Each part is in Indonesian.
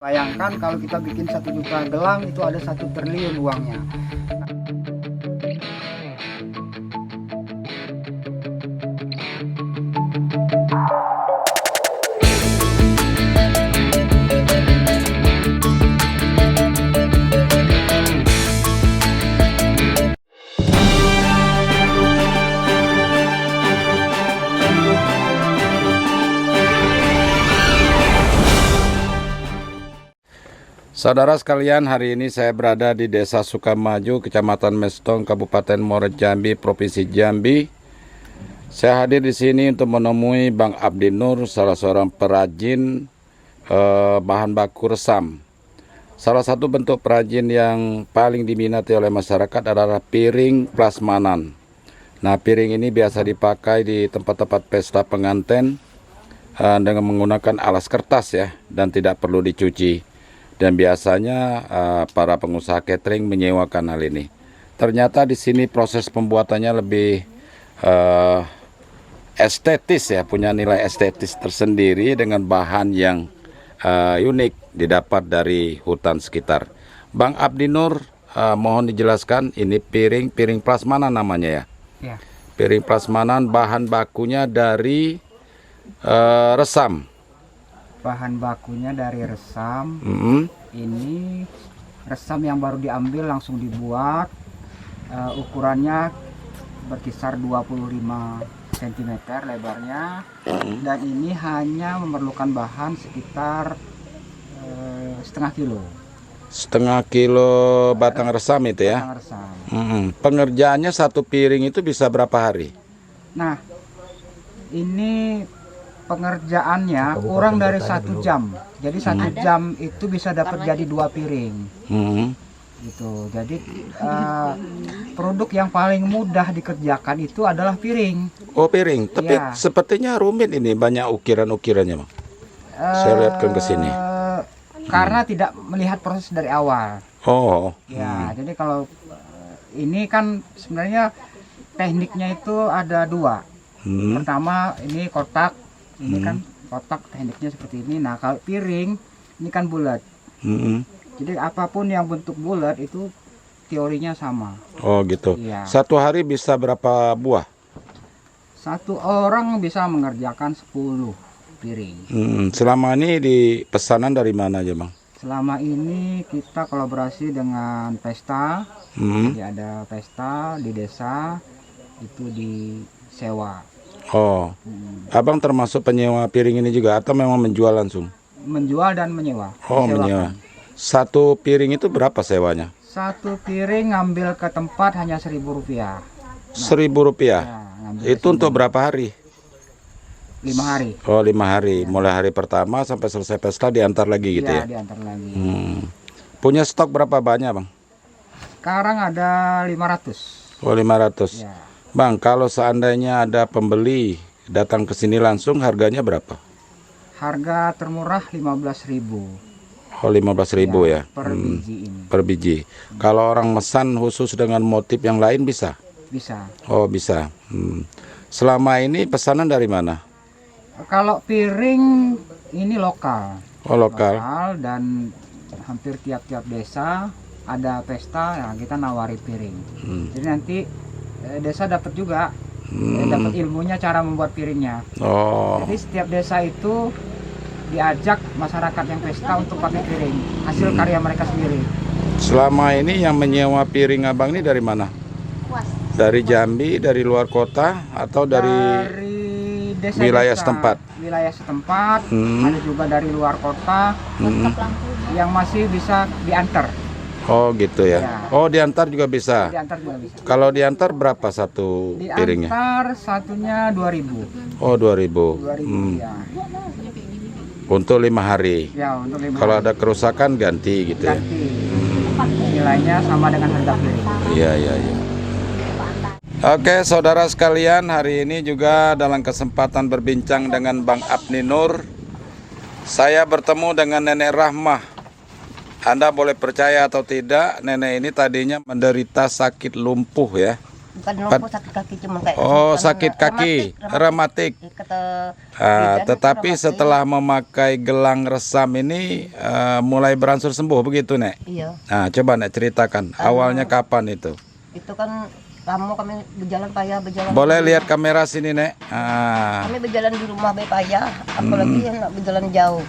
Bayangkan kalau kita bikin 1 juta gelang itu ada 1 triliun uangnya. Saudara sekalian, hari ini saya berada di Desa Sukamaju, Kecamatan Mestong, Kabupaten Muaro Jambi, Provinsi Jambi. Saya hadir di sini untuk menemui Bang Abdi Nur, salah seorang perajin bahan baku resam. Salah satu bentuk perajin yang paling diminati oleh masyarakat adalah piring plasmanan. Nah, piring ini biasa dipakai di tempat-tempat pesta pengantin dengan menggunakan alas kertas ya, dan tidak perlu dicuci. Dan biasanya para pengusaha catering menyewakan hal ini. Ternyata di sini proses pembuatannya lebih estetis ya, punya nilai estetis tersendiri dengan bahan yang unik didapat dari hutan sekitar. Bang Abdi Nur, mohon dijelaskan, ini piring plasmanan namanya ya? Ya. Piring plasmanan, bahan bakunya dari resam. Bahan bakunya dari resam. Ini resam yang baru diambil langsung dibuat. Ukurannya berkisar 25 cm lebarnya. Dan ini hanya memerlukan bahan sekitar setengah kilo. Setengah kilo batang resam itu ya? Batang resam. Pengerjaannya satu piring itu bisa berapa hari? Nah, ini pengerjaannya kurang dari 1 jam. Jadi 1 jam itu bisa dapat jadi 2 piring. Gitu. Jadi produk yang paling mudah dikerjakan itu adalah piring. Oh, piring. Tapi Ya. sepertinya rumit ini, banyak ukiran-ukirannya, Bang. Saya lihatkan ke sini. Karena tidak melihat proses dari awal. Oh. Ya, jadi kalau ini kan sebenarnya tekniknya itu ada 2. Pertama ini kotak. Ini kan kotak, tekniknya seperti ini. Nah, kalau piring ini kan bulat. Jadi apapun yang bentuk bulat itu teorinya sama. Oh gitu. Iya. Satu hari bisa berapa buah? Satu orang bisa mengerjakan 10 piring. Selama ini di pesanan dari mana aja, Bang? Selama ini kita kolaborasi dengan pesta. Jadi ada pesta di desa itu disewa. Oh. Abang termasuk penyewa piring ini juga atau memang menjual langsung? Menjual dan menyewa. Oh, Disewakan. menyewa. Satu piring itu berapa sewanya? Satu piring ngambil ke tempat hanya Rp1.000. Rp1.000. Ya, ngambil Itu ke untuk sini. berapa hari? 5 hari. Oh, 5 hari. Mulai hari pertama sampai selesai pesta diantar lagi gitu ya? Diantar lagi. Punya stok berapa banyak, Bang? Sekarang ada 500. Oh, 500. Ya. Bang, kalau seandainya ada pembeli datang ke sini langsung, harganya berapa? Harga termurah 15.000. Oh, 15.000 ya? Per biji ini. Per biji. Kalau orang mesan khusus dengan motif yang lain bisa? Bisa. Oh, bisa. Selama ini pesanan dari mana? Kalau piring ini lokal. Oh, lokal. Dan hampir tiap-tiap desa ada pesta ya kita nawari piring. Jadi nanti desa dapat juga dapat ilmunya cara membuat piringnya. Oh. Jadi setiap desa itu diajak masyarakat yang pesta untuk pakai piring hasil karya mereka sendiri. Selama ini yang menyewa piring abang ini dari mana? Dari Jambi, dari luar kota, atau dari desa wilayah setempat? Wilayah setempat, ada juga dari luar kota yang masih bisa diantar. Oh gitu ya. Ya. Oh, diantar juga bisa. Diantar juga bisa. Kalau diantar berapa satu piringnya? Diantar satunya 2.000. Oh, 2.000. 2.000 ya. Untuk 5 hari. Ya, untuk 5 Kalau ada kerusakan ganti gitu ya. ganti. Nilainya sama dengan harga piring. Iya, iya, iya. Oke, saudara sekalian, hari ini juga dalam kesempatan berbincang dengan Bang Abdi Nur, saya bertemu dengan Nenek Rahmah. Anda boleh percaya atau tidak, nenek ini tadinya menderita sakit lumpuh ya. Bukan lumpuh, sakit kaki cuma kayak. Oh, sakit kaki, rematik. Kata Tetapi setelah memakai gelang resam ini mulai berangsur sembuh begitu, Nek? Iya. Nah, coba Nek ceritakan awalnya kapan itu? Itu kan lama kami berjalan payah, berjalan. Boleh lihat kamera sini, Nek. Kami berjalan di rumah payah, apalagi yang nak berjalan jauh.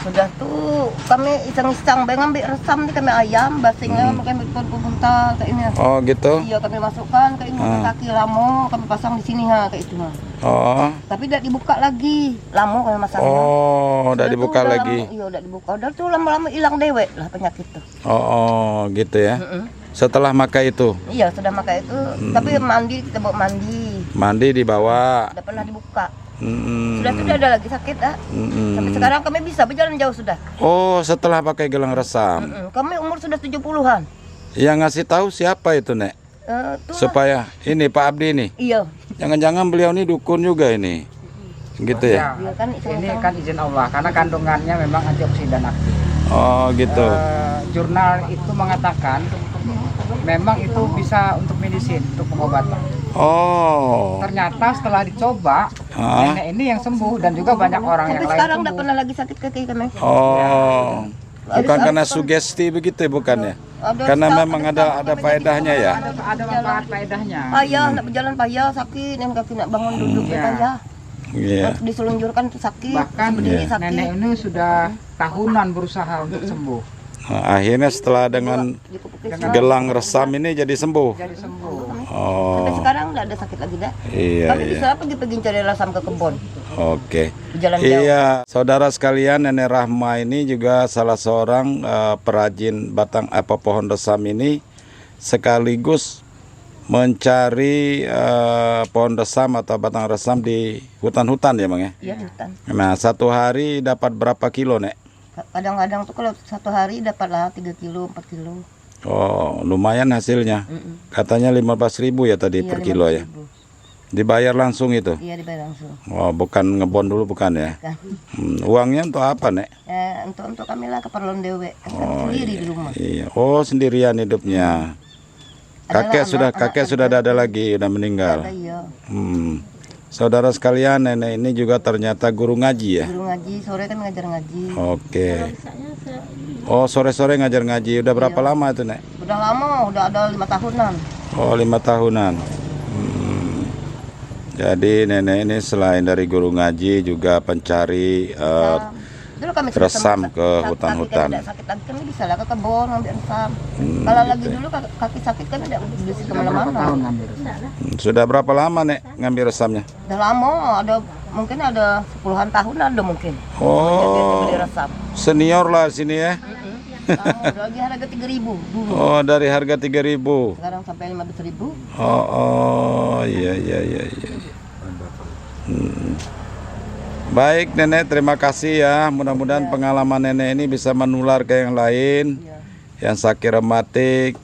Sudah tuh kami iseng-iseng ngambil resam nih, kami ayam basingnya kami buntal kayak ini. Oh gitu. Iya, kami masukkan ke ini kaki lamo, kami pasang di sini kayak itu. Oh. Tapi tidak dibuka lagi, lamo kami masangnya. Oh, udah dibuka lagi. Iya, udah dibuka. Udah tuh lama-lama hilang dewek lah penyakit tuh. Oh, gitu ya. Setelah makai itu. Iya, sudah makai itu. Tapi mandi, kita bawa mandi. Mandi dibawa. Tidak pernah dibuka. Sudah tidak ada lagi sakit, Sampai sekarang kami bisa berjalan jauh sudah. Oh, setelah pakai gelang resam. Kami umur sudah 70-an. Yang ngasih tahu siapa itu, Nek? Supaya ini Pak Abdi ini. Iya. Jangan-jangan beliau ini dukun juga ini. Gitu ya? Ya, ini kan izin Allah karena kandungannya memang antioksidan aktif. Oh, gitu. Jurnal itu mengatakan memang itu bisa untuk medicine, untuk pengobatan. Oh. Ternyata setelah dicoba, nenek ini yang sembuh dan juga banyak orang yang Sampai lain sekarang tidak sembuh. pernah lagi sakit kaki kami. Oh. Bukan karena sugesti begitu ya, bukan ya? Karena memang ada faedahnya ya. Ada manfaat faedahnya. Payah, nak berjalan payah, sakit, yang kaki nak bangun duduk payah. Iya. Diselunjurkan tuh sakit. Bahkan berdiri sakit. nenek ini sudah tahunan berusaha untuk sembuh. Nah, akhirnya setelah dengan gelang resam ini jadi sembuh. Jadi sembuh. Oh. Sampai sekarang tidak ada sakit lagi dah. Iya, Kami iya. bisa pergi cari resam ke kebun. Oke. Berjalan jauh. Iya, saudara sekalian, Nenek Rahma ini juga salah seorang perajin pohon resam ini, sekaligus mencari pohon resam atau batang resam di hutan-hutan ya, Bang ya. Iya, di hutan. Nah, satu hari dapat berapa kilo, Nek? Kadang-kadang tuh kalau satu hari dapatlah 3 kilo, 4 kilo. Oh, lumayan hasilnya. Katanya 15.000 ya tadi Iya, per kilo ya. 15.000. Dibayar langsung itu? Iya, dibayar langsung. Oh, bukan ngebon dulu bukan ya? Kan. Uangnya untuk apa, Nek? Untuk kami lah keperluan dewe. Kami sendiri di rumah. Iya. Oh, sendirian hidupnya. Kakek sudah ada lagi, udah meninggal. Ada, iya. Saudara sekalian, nenek ini juga ternyata guru ngaji ya? Guru ngaji, sore kan ngajar ngaji. Oke. Oh, sore-sore ngajar ngaji. Udah berapa lama itu, Nek? Udah lama, udah ada 5 tahunan. Oh, 5 tahunan. Jadi nenek ini selain dari guru ngaji juga pencari Dulu kami resam ke hutan-hutan. Kaki sakit lagi kami bisa lah ke kebun ngambil resam. Kalau lagi dulu kaki sakit kami tidak bisa kemana-mana. Tahun ngambil resam. Sudah berapa lama, Nek, ngambil resamnya? Udah lama, mungkin ada 10-an tahun ada mungkin. Oh, Beli resam. senior lah sini ya. Lama, udah lagi harga 3.000 dulu. Oh, dari harga 3.000. Sekarang sampai 15.000. Oh, iya. Baik, Nenek, terima kasih ya. Mudah-mudahan pengalaman Nenek ini bisa menular ke yang lain. Yang sakit rematik,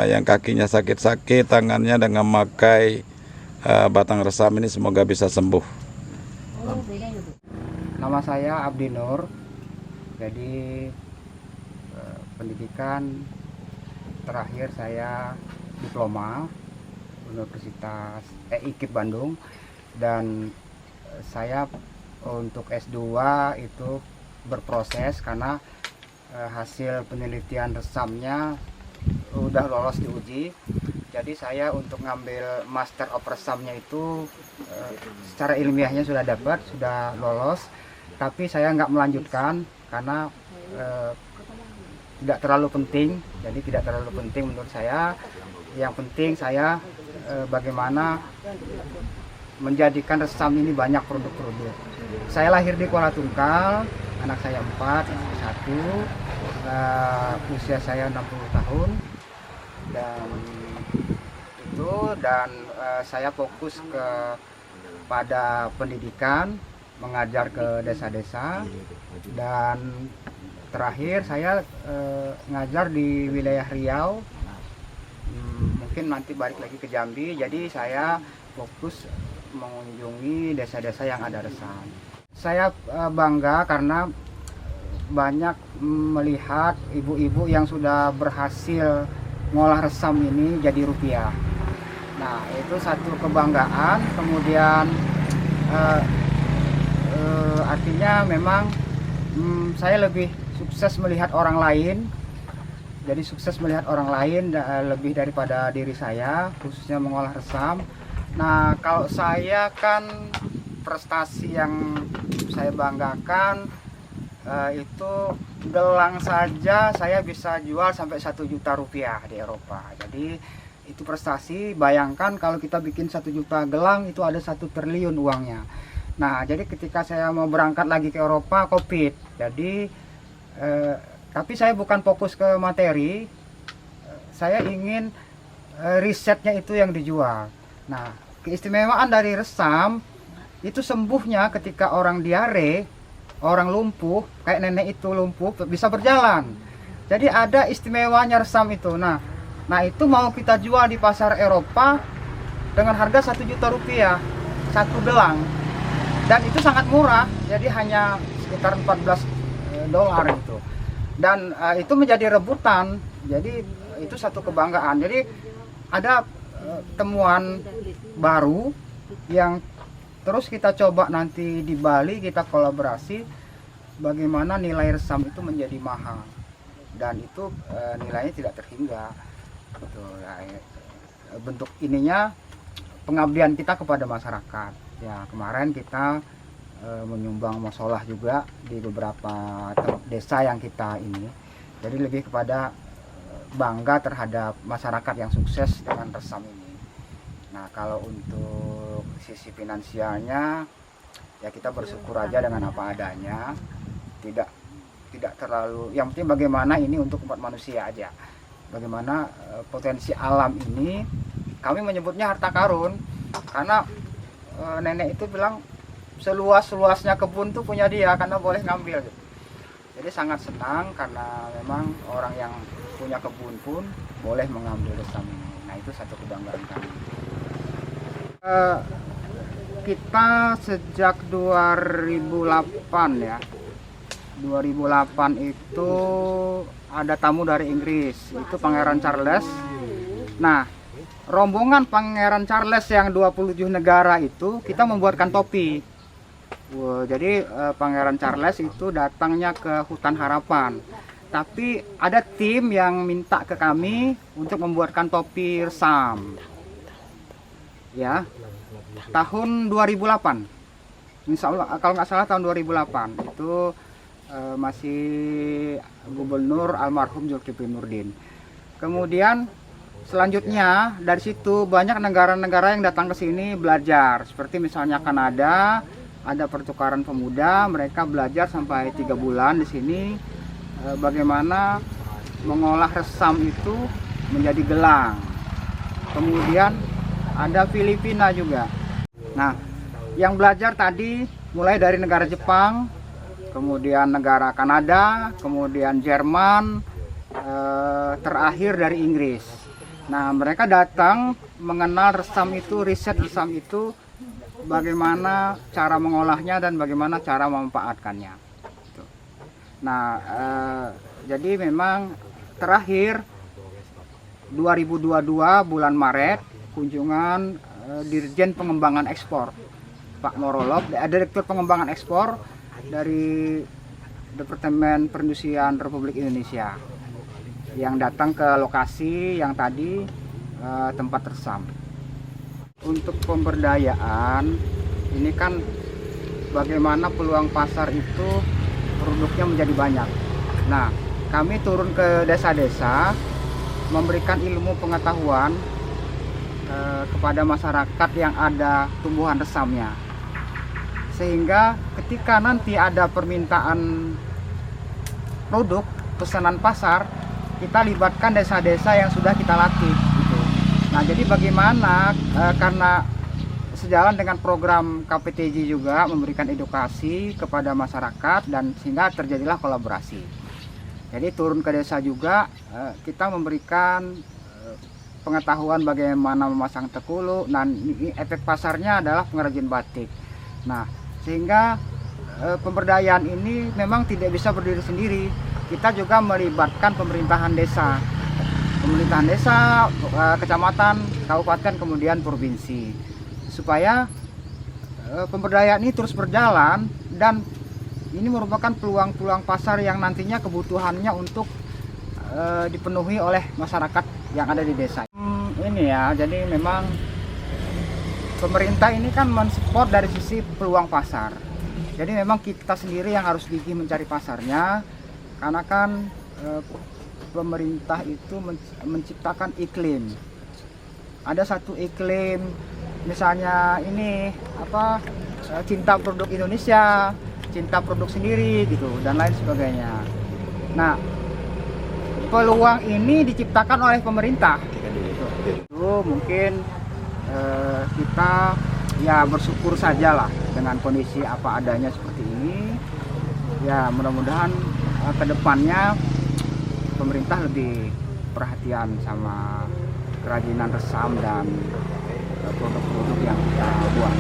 yang kakinya sakit-sakit, tangannya dengan memakai batang resam ini semoga bisa sembuh. Nama saya Abdi Nur. Jadi pendidikan terakhir saya diploma Universitas IKIP Bandung, dan saya untuk S2 itu berproses karena hasil penelitian resamnya udah lolos diuji. Jadi saya untuk ngambil Master of Resamnya itu secara ilmiahnya sudah dapat, sudah lolos, tapi saya nggak melanjutkan karena tidak terlalu penting. Jadi tidak terlalu penting menurut saya. Yang penting saya bagaimana menjadikan resam ini banyak produk-produk. Saya lahir di Kuala Tungkal, anak saya 4, istri 1, usia saya 60 tahun, dan saya fokus pada pendidikan, mengajar ke desa-desa, dan terakhir saya ngajar di wilayah Riau. Mungkin nanti balik lagi ke Jambi, jadi saya fokus mengunjungi desa-desa yang ada resam. Saya bangga karena banyak melihat ibu-ibu yang sudah berhasil ngolah resam ini jadi rupiah. Nah, itu satu kebanggaan. Kemudian artinya memang saya lebih sukses melihat orang lain. Jadi sukses melihat orang lain lebih daripada diri saya, khususnya mengolah resam. Nah, kalau saya kan prestasi yang saya banggakan itu gelang saja saya bisa jual sampai 1 juta rupiah di Eropa. Jadi itu prestasi. Bayangkan kalau kita bikin 1 juta gelang itu ada 1 triliun uangnya. Nah, jadi ketika saya mau berangkat lagi ke Eropa, COVID. Jadi tapi saya bukan fokus ke materi, saya ingin risetnya itu yang dijual. Nah, keistimewaan dari resam itu sembuhnya ketika orang diare, orang lumpuh, kayak nenek itu lumpuh bisa berjalan. Jadi ada istimewanya resam itu. Nah itu mau kita jual di pasar Eropa dengan harga 1 juta rupiah 1 gelang, dan itu sangat murah, jadi hanya sekitar $14 itu. Dan itu menjadi rebutan, jadi itu satu kebanggaan. Jadi ada temuan baru yang terus kita coba nanti di Bali, kita kolaborasi bagaimana nilai resam itu menjadi mahal, dan itu nilainya tidak terhingga. Bentuk ininya pengabdian kita kepada masyarakat. Ya, kemarin kita menyumbang musolah juga di beberapa desa yang kita ini. Jadi lebih kepada bangga terhadap masyarakat yang sukses dengan resam ini. Nah, kalau untuk sisi finansialnya ya kita bersyukur aja dengan apa adanya. Tidak terlalu, yang penting bagaimana ini untuk umat manusia aja. Bagaimana potensi alam ini, kami menyebutnya harta karun, karena nenek itu bilang seluas-luasnya kebun tuh punya dia karena boleh ngambil. Jadi sangat senang karena memang orang yang punya kebun pun boleh mengambil resam ini. Nah, itu satu kebanggaan kami. Kita sejak 2008 ya. 2008 itu ada tamu dari Inggris, itu Pangeran Charles. Nah, rombongan Pangeran Charles yang 27 negara itu kita membuatkan topi. Jadi Pangeran Charles itu datangnya ke Hutan Harapan, tapi ada tim yang minta ke kami untuk membuatkan topi resam. Ya, tahun 2008, Insya Allah, kalau nggak salah tahun 2008 itu masih Gubernur almarhum Zulkifli Nurdin. Kemudian selanjutnya dari situ banyak negara-negara yang datang ke sini belajar, seperti misalnya Kanada. Ada pertukaran pemuda, mereka belajar sampai 3 bulan di sini bagaimana mengolah resam itu menjadi gelang. Kemudian ada Filipina juga. Nah, yang belajar tadi mulai dari negara Jepang, kemudian negara Kanada, kemudian Jerman, terakhir dari Inggris. Nah, mereka datang mengenal resam itu, riset resam itu, bagaimana cara mengolahnya dan bagaimana cara memanfaatkannya. Nah, jadi memang terakhir 2022 bulan Maret kunjungan Dirjen Pengembangan Ekspor Pak Morolov, Direktur Pengembangan Ekspor dari Departemen Perindustrian Republik Indonesia, yang datang ke lokasi yang tadi tempat resam. Untuk pemberdayaan ini kan bagaimana peluang pasar itu produknya menjadi banyak. Nah, kami turun ke desa-desa memberikan ilmu pengetahuan kepada masyarakat yang ada tumbuhan resamnya, sehingga ketika nanti ada permintaan produk pesanan pasar, kita libatkan desa-desa yang sudah kita latih gitu. Nah, jadi bagaimana karena sejalan dengan program KPTJ juga memberikan edukasi kepada masyarakat, dan sehingga terjadilah kolaborasi. Jadi turun ke desa juga kita memberikan pengetahuan bagaimana memasang tekulu. Nah, efek pasarnya adalah pengrajin batik. Nah, sehingga pemberdayaan ini memang tidak bisa berdiri sendiri. Kita juga melibatkan pemerintahan desa. pemerintahan desa, kecamatan, kabupaten, kemudian provinsi, supaya pemberdayaan ini terus berjalan dan ini merupakan peluang-peluang pasar yang nantinya kebutuhannya untuk dipenuhi oleh masyarakat yang ada di desa. Ini ya, jadi memang pemerintah ini kan mensupport dari sisi peluang pasar. Jadi memang kita sendiri yang harus gigih mencari pasarnya, karena kan pemerintah itu menciptakan iklim. Ada satu iklim, misalnya ini cinta produk Indonesia, cinta produk sendiri gitu dan lain sebagainya. Nah, peluang ini diciptakan oleh pemerintah. Itu mungkin kita ya bersyukur sajalah dengan kondisi apa adanya seperti ini. Ya mudah-mudahan kedepannya pemerintah lebih perhatian sama kerajinan resam dan produk-produk yang kita buat.